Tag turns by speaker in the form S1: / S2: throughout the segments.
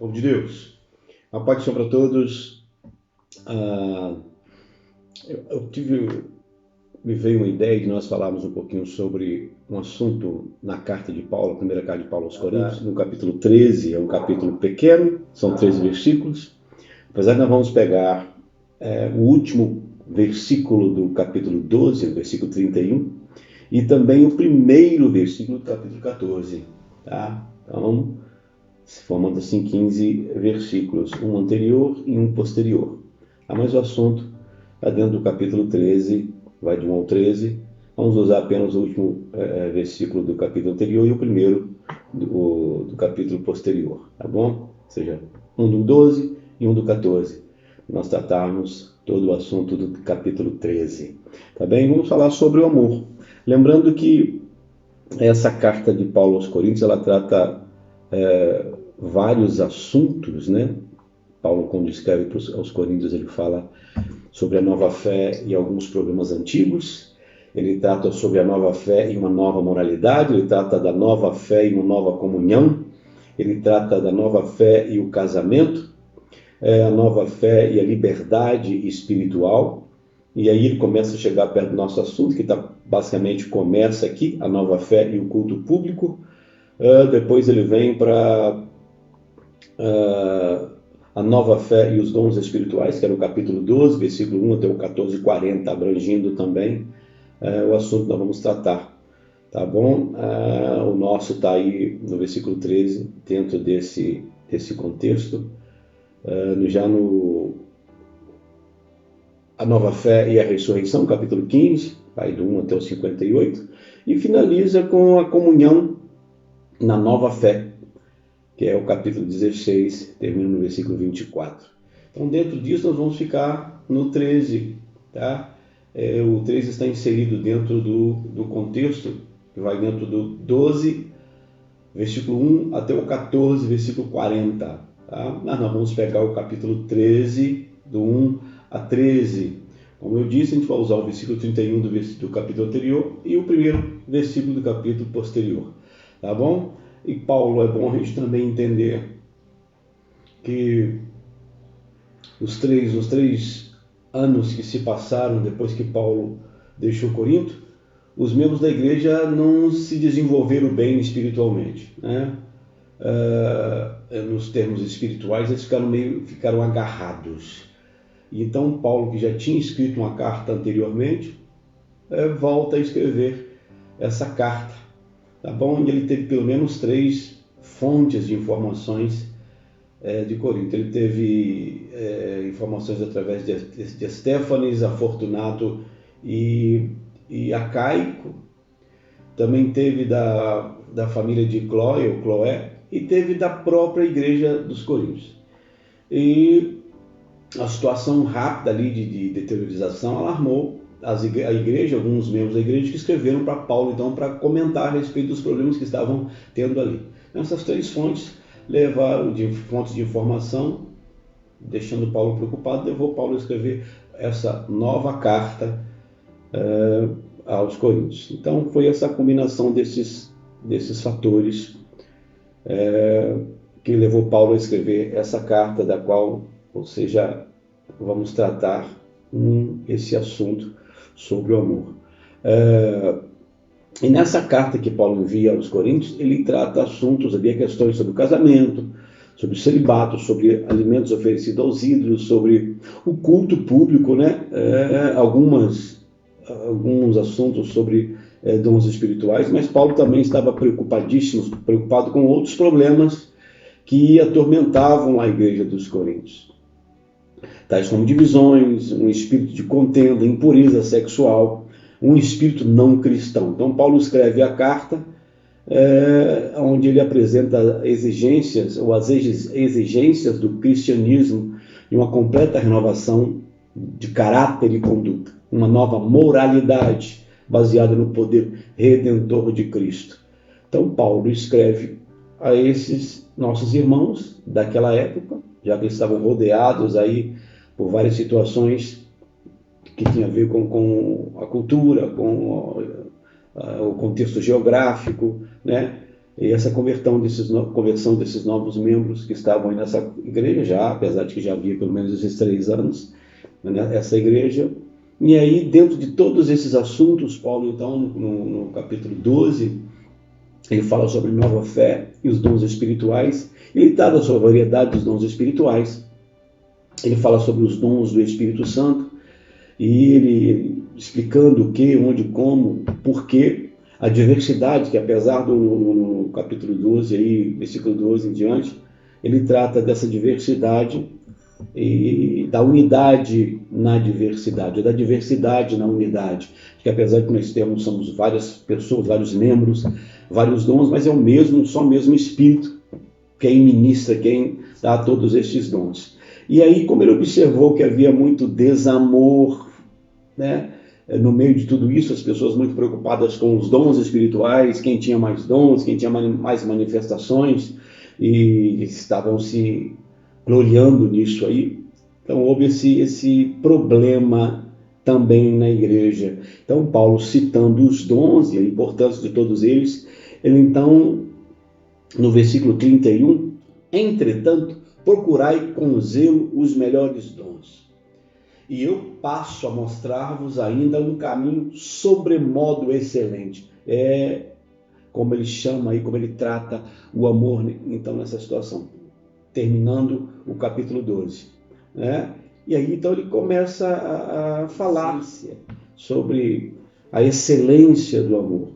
S1: Povo de Deus, a paz do Senhor para todos. Ah, me veio uma ideia de nós falarmos um pouquinho sobre um assunto na carta de Paulo, a primeira carta de Paulo aos Coríntios, no capítulo 13. É um capítulo pequeno, são 13 versículos. Apesar de nós vamos pegar o último versículo do capítulo 12, o versículo 31, e também o primeiro versículo do capítulo 14. Tá? Então, formando assim 15 versículos, um anterior e um posterior. Mas o assunto está dentro do capítulo 13, vai de 1 ao 13. Vamos usar apenas o último versículo do capítulo anterior e o primeiro do capítulo posterior, tá bom? Ou seja, um do 12 e um do 14. Nós tratarmos todo o assunto do capítulo 13. Tá bem? Vamos falar sobre o amor. Lembrando que essa carta de Paulo aos Coríntios, ela trata vários assuntos, né? Paulo, quando escreve aos Coríntios, ele fala sobre a nova fé e alguns problemas antigos. Ele trata sobre a nova fé e uma nova moralidade. Ele trata da nova fé e uma nova comunhão. Ele trata da nova fé e o casamento, a nova fé e a liberdade espiritual. E aí ele começa a chegar perto do nosso assunto, que basicamente começa aqui, a nova fé e o culto público. Depois ele vem para a nova fé e os dons espirituais, que era o capítulo 12, versículo 1 até o 14:40, abrangindo também o assunto que nós vamos tratar. Tá bom? O nosso está aí no versículo 13, dentro desse contexto, já no a nova fé e a ressurreição, capítulo 15, vai do 1 até o 58, e finaliza com a comunhão na nova fé, que é o capítulo 16, termina no versículo 24. Então, dentro disso, nós vamos ficar no 13, tá? O 13 está inserido dentro do contexto, que vai dentro do 12, versículo 1, até o 14, versículo 40. Tá? Mas nós vamos pegar o capítulo 13, do 1 a 13. Como eu disse, a gente vai usar o versículo 31 do capítulo anterior e o primeiro versículo do capítulo posterior. Tá bom? E Paulo, é bom a gente também entender que os três anos que se passaram depois que Paulo deixou Corinto, os membros da igreja não se desenvolveram bem espiritualmente, né? Nos termos espirituais, eles ficaram agarrados. Então Paulo, que já tinha escrito uma carta anteriormente, volta a escrever essa carta. Tá bom? E ele teve pelo menos 3 fontes de informações de Corinto. Ele teve informações através de Estéfanes, Afortunato e Acaico. Também teve da família de Cloé, e teve da própria igreja dos Coríntios. E a situação rápida ali de deteriorização alarmou a igreja, alguns membros da igreja que escreveram para Paulo, então, para comentar a respeito dos problemas que estavam tendo ali. Essas 3 fontes levaram de fontes de informação, deixando Paulo preocupado, levou Paulo a escrever essa nova carta aos Coríntios. Então, foi essa combinação desses fatores que levou Paulo a escrever essa carta, da qual, ou seja, vamos tratar esse assunto sobre o amor. E nessa carta que Paulo envia aos Coríntios, ele trata assuntos, havia questões sobre o casamento, sobre o celibato, sobre alimentos oferecidos aos ídolos, sobre o culto público, né? Alguns assuntos sobre dons espirituais, mas Paulo também estava preocupado com outros problemas que atormentavam a igreja dos Coríntios, tais como divisões, um espírito de contenda, impureza sexual, um espírito não cristão. Então Paulo escreve a carta onde ele apresenta exigências, ou as exigências do cristianismo, de uma completa renovação de caráter e conduta, uma nova moralidade baseada no poder redentor de Cristo. Então Paulo escreve a esses nossos irmãos daquela época, já que eles estavam rodeados aí por várias situações que tinham a ver com a cultura, com o contexto geográfico, né? E essa conversão desses novos membros que estavam aí nessa igreja, já, apesar de que já havia pelo menos esses 3 anos, né, essa igreja. E aí, dentro de todos esses assuntos, Paulo, então, no capítulo 12, ele fala sobre nova fé e os dons espirituais. Ele trata sobre a variedade dos dons espirituais. Ele fala sobre os dons do Espírito Santo. E ele explicando o que, onde, como, por quê. A diversidade, que apesar no capítulo 12, aí, versículo 12 em diante, ele trata dessa diversidade e da unidade na diversidade, da diversidade na unidade. Que apesar de que nós somos várias pessoas, vários membros, vários dons, mas é o mesmo, só o mesmo Espírito quem ministra, quem dá todos estes dons. E aí, como ele observou que havia muito desamor, né? No meio de tudo isso, as pessoas muito preocupadas com os dons espirituais, quem tinha mais dons, quem tinha mais manifestações, e estavam se gloriando nisso aí. Então houve esse problema também na igreja. Então Paulo, citando os dons e a importância de todos eles, ele então, no versículo 31, entretanto, procurai com zelo os melhores dons. E eu passo a mostrar-vos ainda um caminho sobremodo excelente. É como ele chama aí, como ele trata o amor, então, nessa situação. Terminando o capítulo 12. Né? E aí, então, ele começa a falar sobre a excelência do amor.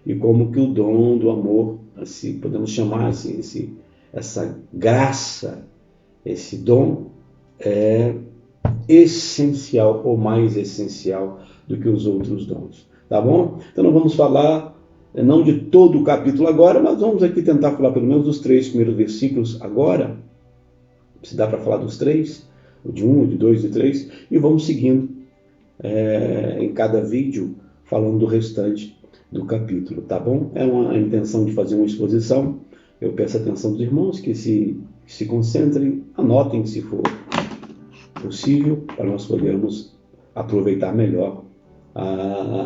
S1: E como que o dom do amor, assim, podemos chamar assim, essa graça, esse dom é essencial ou mais essencial do que os outros dons, tá bom? Então não vamos falar não de todo o capítulo agora, mas vamos aqui tentar falar pelo menos dos 3 primeiros versículos agora, se dá para falar dos 3, o de 1, o de 2 e 3, e vamos seguindo em cada vídeo falando do restante do capítulo, tá bom? É a intenção de fazer uma exposição. Eu peço a atenção dos irmãos que se concentrem, anotem se for possível, para nós podermos aproveitar melhor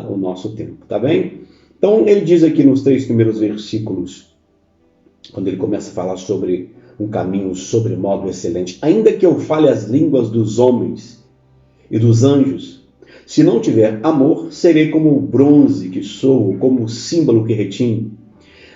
S1: o nosso tempo, tá bem? Então ele diz aqui nos 3 primeiros versículos, quando ele começa a falar sobre um caminho sobremodo excelente: ainda que eu fale as línguas dos homens e dos anjos, se não tiver amor, serei como o bronze que sou, como o símbolo que retine.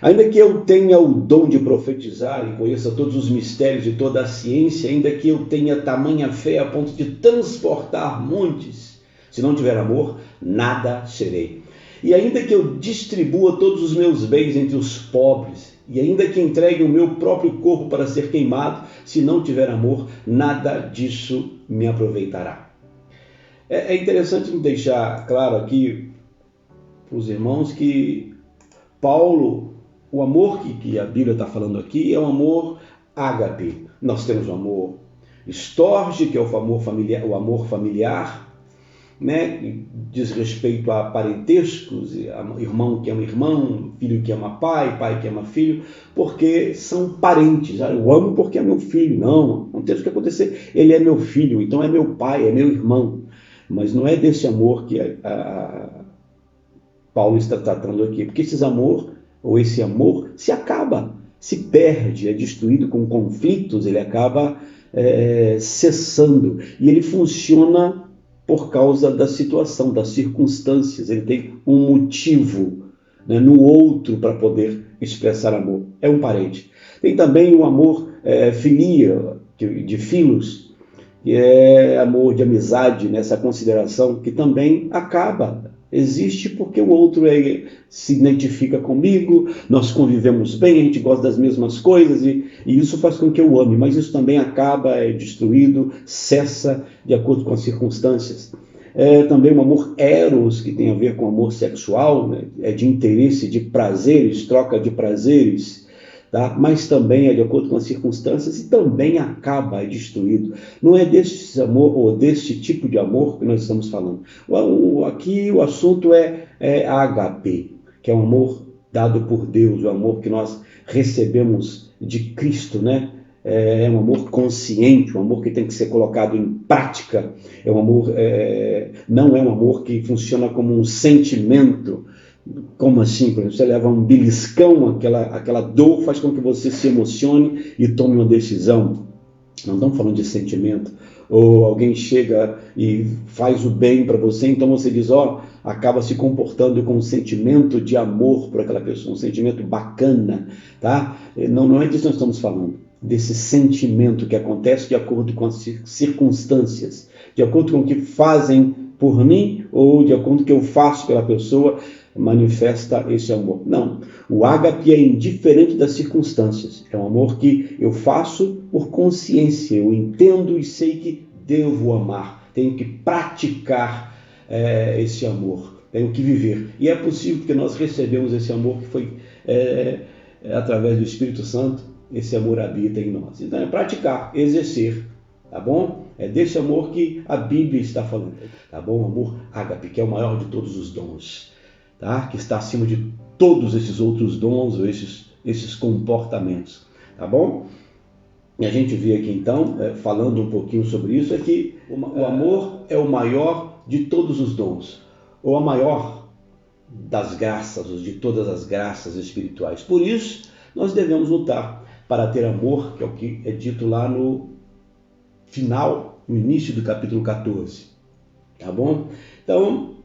S1: Ainda que eu tenha o dom de profetizar e conheça todos os mistérios e toda a ciência, ainda que eu tenha tamanha fé a ponto de transportar montes, se não tiver amor, nada serei. E ainda que eu distribua todos os meus bens entre os pobres, e ainda que entregue o meu próprio corpo para ser queimado, se não tiver amor, nada disso me aproveitará. É interessante deixar claro aqui para os irmãos que Paulo, o amor que a Bíblia está falando aqui é um amor ágape. Nós temos o amor storge, que é o amor familiar, né, que diz respeito a parentescos, irmão que ama irmão, filho que ama pai, pai que ama filho, porque são parentes. Eu amo porque é meu filho. Não tem o que acontecer. Ele é meu filho, então é meu pai, é meu irmão. Mas não é desse amor que Paulo está tratando aqui, porque esse amor se acaba, se perde, é destruído com conflitos, ele acaba cessando. E ele funciona por causa da situação, das circunstâncias. Ele tem um motivo, né, no outro para poder expressar amor. É um parente. Tem também o amor filia, de filos, que é amor de amizade, nessa consideração, que também acaba. Existe porque o outro se identifica comigo, nós convivemos bem, a gente gosta das mesmas coisas e isso faz com que eu ame, mas isso também acaba, é destruído, cessa de acordo com as circunstâncias. Também o amor eros, que tem a ver com amor sexual, né? É de interesse, de prazeres, troca de prazeres, tá? Mas também é de acordo com as circunstâncias e também acaba, é destruído. Não é desse amor ou desse tipo de amor que nós estamos falando. Aqui o assunto é ágape, que é um amor dado por Deus, o amor que nós recebemos de Cristo, né? É um amor consciente, um amor que tem que ser colocado em prática. É um amor, não é um amor que funciona como um sentimento, Como assim? Por exemplo, você leva um beliscão, aquela dor faz com que você se emocione e tome uma decisão. Não estamos falando de sentimento. Ou alguém chega e faz o bem para você, então você diz, acaba se comportando com um sentimento de amor por aquela pessoa, um sentimento bacana, tá? Não é disso que nós estamos falando, desse sentimento que acontece de acordo com as circunstâncias, de acordo com o que fazem por mim ou de acordo com o que eu faço pela pessoa, manifesta esse amor. Não, o ágape é indiferente das circunstâncias, é um amor que eu faço por consciência, eu entendo e sei que devo amar, tenho que praticar esse amor, tenho que viver, e é possível porque nós recebemos esse amor que foi através do Espírito Santo, esse amor habita em nós, então é praticar, exercer, tá bom? É desse amor que a Bíblia está falando, tá bom? O amor ágape, que é o maior de todos os dons, tá? Que está acima de todos esses outros dons, ou esses comportamentos, tá bom? E a gente vê aqui então, falando um pouquinho sobre isso, é que o amor é o maior de todos os dons, ou a maior das graças, ou de todas as graças espirituais. Por isso, nós devemos lutar para ter amor, que é o que é dito lá no final, no início do capítulo 14, tá bom? Então,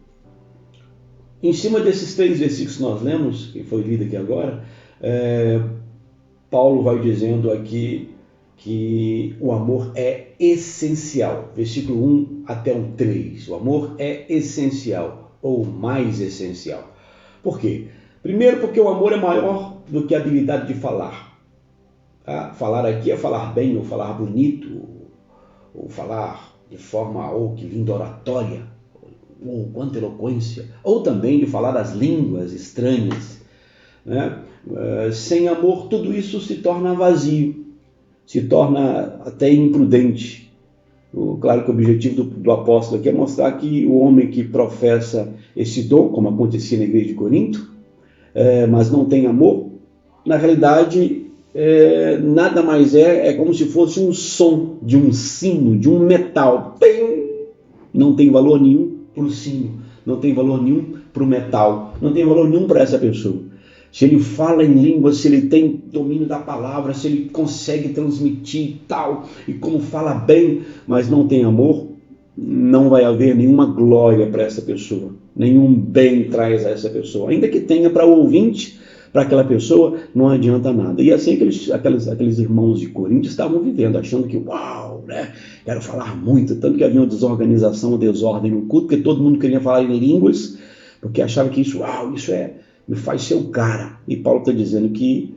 S1: em cima desses 3 versículos que nós lemos, que foi lido aqui agora, Paulo vai dizendo aqui que o amor é essencial, versículo 1 até o 3, o amor é essencial, ou mais essencial. Por quê? Primeiro porque o amor é maior do que a habilidade de falar. Tá? Falar aqui é falar bem, ou falar bonito, ou falar de forma, que linda oratória, ou quanta eloquência, ou também de falar as línguas estranhas, né? Sem amor, tudo isso se torna vazio, se torna até imprudente. Claro que o objetivo do apóstolo aqui é mostrar que o homem que professa esse dom, como acontecia na igreja de Corinto, mas não tem amor, na realidade nada mais é como se fosse um som de um sino, de um metal. Não tem valor nenhum para o sino, não tem valor nenhum para o metal, não tem valor nenhum para essa pessoa. Se ele fala em língua, se ele tem domínio da palavra, se ele consegue transmitir tal, e como fala bem, mas não tem amor, não vai haver nenhuma glória para essa pessoa, nenhum bem traz a essa pessoa, ainda que tenha para o ouvinte, para aquela pessoa não adianta nada. E assim aqueles irmãos de Corinto estavam vivendo, achando que, né? Quero falar muito, tanto que havia uma desorganização, uma desordem no culto, porque todo mundo queria falar em línguas, porque achava que isso me faz ser o cara. E Paulo está dizendo que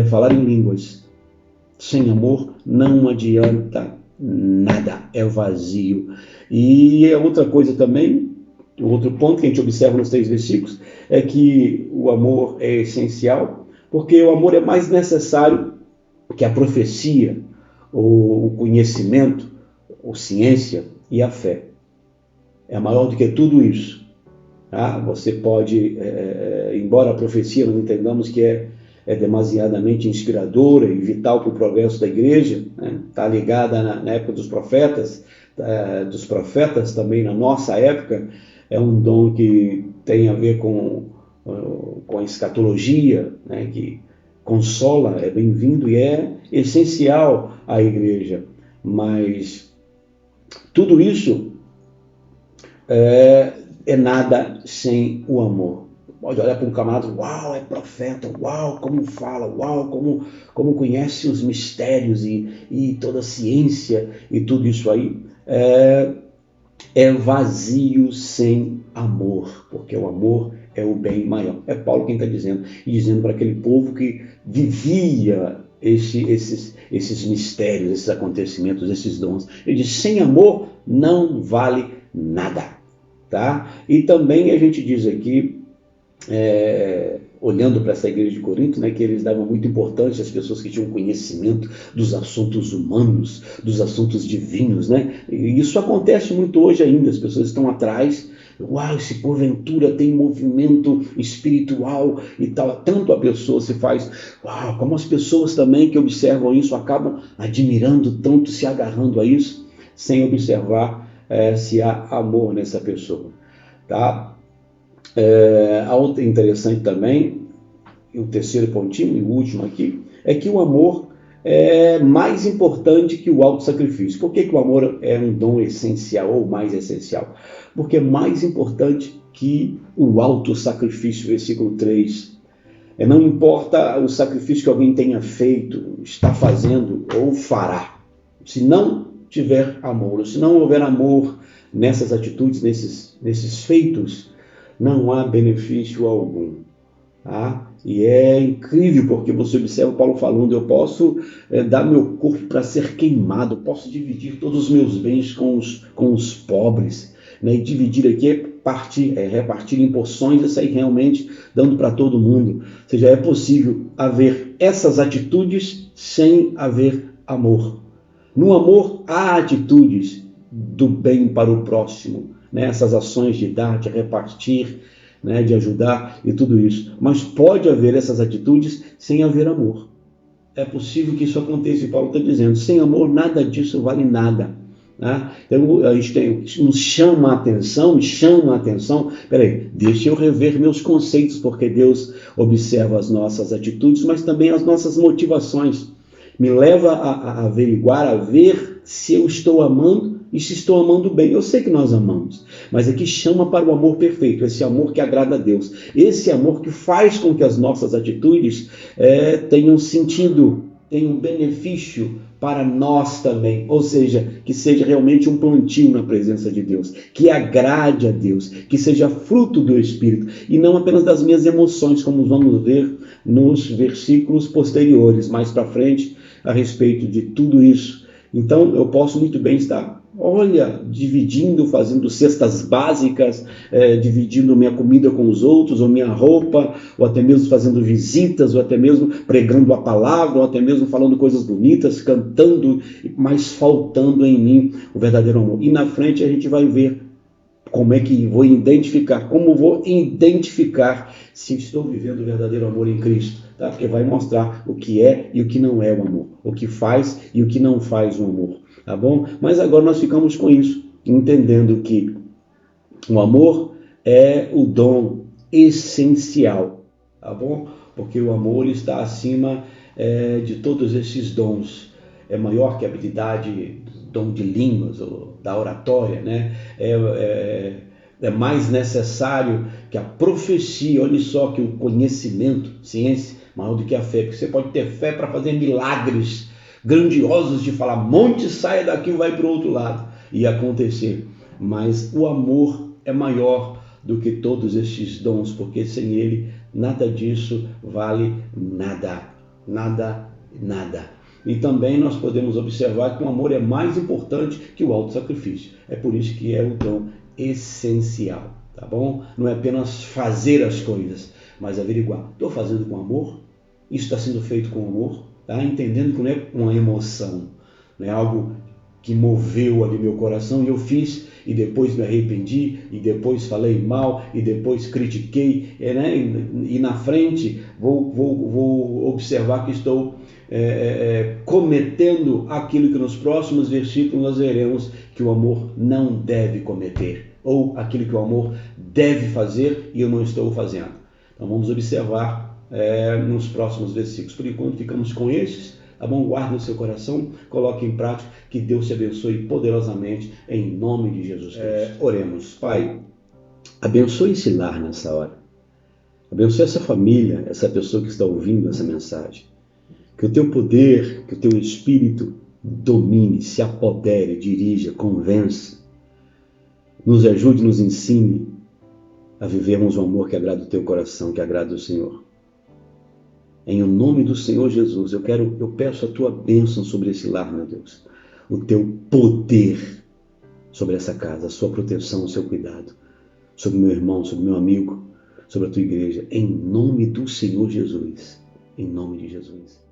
S1: falar em línguas sem amor não adianta nada, é vazio. E a outra coisa também, o outro ponto que a gente observa nos 3 versículos, é que o amor é essencial, porque o amor é mais necessário que a profecia, o conhecimento, a ciência e a fé. É maior do que tudo isso. Tá? Você pode, embora a profecia nós entendamos que é demasiadamente inspiradora e vital para o progresso da igreja, está ligada na época dos profetas também na nossa época, é um dom que tem a ver com a escatologia, né, que consola, é bem-vindo e é essencial à igreja. Mas tudo isso é nada sem o amor. Pode olhar para um camarada, é profeta, como fala, como conhece os mistérios e toda a ciência e tudo isso aí, é vazio sem amor, porque o amor é o bem maior. É Paulo quem está dizendo, e dizendo para aquele povo que vivia esses mistérios, esses acontecimentos, esses dons. Ele diz, sem amor não vale nada. Tá? E também a gente diz aqui, olhando para essa igreja de Corinto, né, que eles davam muita importância às pessoas que tinham conhecimento dos assuntos humanos, dos assuntos divinos, né? E isso acontece muito hoje ainda, as pessoas estão atrás, se porventura tem movimento espiritual e tal, tanto a pessoa se faz, como as pessoas também que observam isso acabam admirando tanto, se agarrando a isso, sem observar se há amor nessa pessoa, tá? Algo interessante também, e o terceiro pontinho, e o último aqui, é que o amor é mais importante que o autossacrifício. Por que o amor é um dom essencial ou mais essencial? Porque é mais importante que o autossacrifício, versículo 3. Não importa o sacrifício que alguém tenha feito, está fazendo ou fará. Se não tiver amor, se não houver amor nessas atitudes, nesses feitos, não há benefício algum. Tá? E é incrível porque você observa Paulo falando, eu posso dar meu corpo para ser queimado, posso dividir todos os meus bens com os pobres, né? E dividir aqui repartir em porções e sair realmente dando para todo mundo. Ou seja, é possível haver essas atitudes sem haver amor. No amor há atitudes do bem para o próximo, né? Essas ações de dar, de repartir, né, de ajudar e tudo isso. Mas pode haver essas atitudes sem haver amor. É possível que isso aconteça, e Paulo está dizendo, sem amor nada disso vale nada. Né? Então a gente nos chama a atenção, peraí, deixa eu rever meus conceitos, porque Deus observa as nossas atitudes, mas também as nossas motivações. Me leva a averiguar, a ver se eu estou amando e se estou amando bem. Eu sei que nós amamos, mas aqui chama para o amor perfeito, esse amor que agrada a Deus, esse amor que faz com que as nossas atitudes tenham sentido, tenham benefício para nós também, ou seja, que seja realmente um plantio na presença de Deus, que agrade a Deus, que seja fruto do Espírito e não apenas das minhas emoções, como vamos ver nos versículos posteriores, mais para frente, a respeito de tudo isso. Então eu posso muito bem estar, dividindo, fazendo cestas básicas, dividindo minha comida com os outros, ou minha roupa, ou até mesmo fazendo visitas, ou até mesmo pregando a palavra, ou até mesmo falando coisas bonitas, cantando, mas faltando em mim o verdadeiro amor. E na frente a gente vai ver como vou identificar se estou vivendo o verdadeiro amor em Cristo, tá? Porque vai mostrar o que é e o que não é o amor, o que faz e o que não faz o amor, tá bom? Mas agora nós ficamos com isso, entendendo que o amor é o dom essencial, tá bom? Porque o amor está acima de todos esses dons, é maior que a habilidade, dom de línguas ou da oratória, né? É mais necessário que a profecia, olha só, que o conhecimento, ciência, maior do que a fé, porque você pode ter fé para fazer milagres grandiosos de falar, monte, saia daqui e vai para o outro lado, e acontecer, mas o amor é maior do que todos estes dons, porque sem ele nada disso vale nada, nada, nada. E também nós podemos observar que o amor é mais importante que o autossacrifício. É por isso que é o dom essencial, tá bom? Não é apenas fazer as coisas, mas averiguar. Estou fazendo com amor? Isso está sendo feito com amor? Tá? Entendendo que não é uma emoção, não é algo que moveu ali meu coração e eu fiz e depois me arrependi e depois falei mal e depois critiquei, né? E na frente vou observar que estou cometendo aquilo que nos próximos versículos nós veremos que o amor não deve cometer, ou aquilo que o amor deve fazer e eu não estou fazendo. Então vamos observar nos próximos versículos. Por enquanto ficamos com esses, tá bom? Guarde no seu coração, coloque em prática, que Deus te abençoe poderosamente em nome de Jesus Cristo. Oremos. Pai, abençoe esse lar nessa hora, abençoe essa família, essa pessoa que está ouvindo essa mensagem. Que o teu poder, que o teu Espírito domine, se apodere, dirija, convença, nos ajude, nos ensine a vivermos o amor que agrada o teu coração, que agrada o Senhor. Em o nome do Senhor Jesus, eu peço a tua bênção sobre esse lar, meu Deus, o teu poder sobre essa casa, a sua proteção, o seu cuidado, sobre meu irmão, sobre meu amigo, sobre a tua igreja, em nome do Senhor Jesus, em nome de Jesus.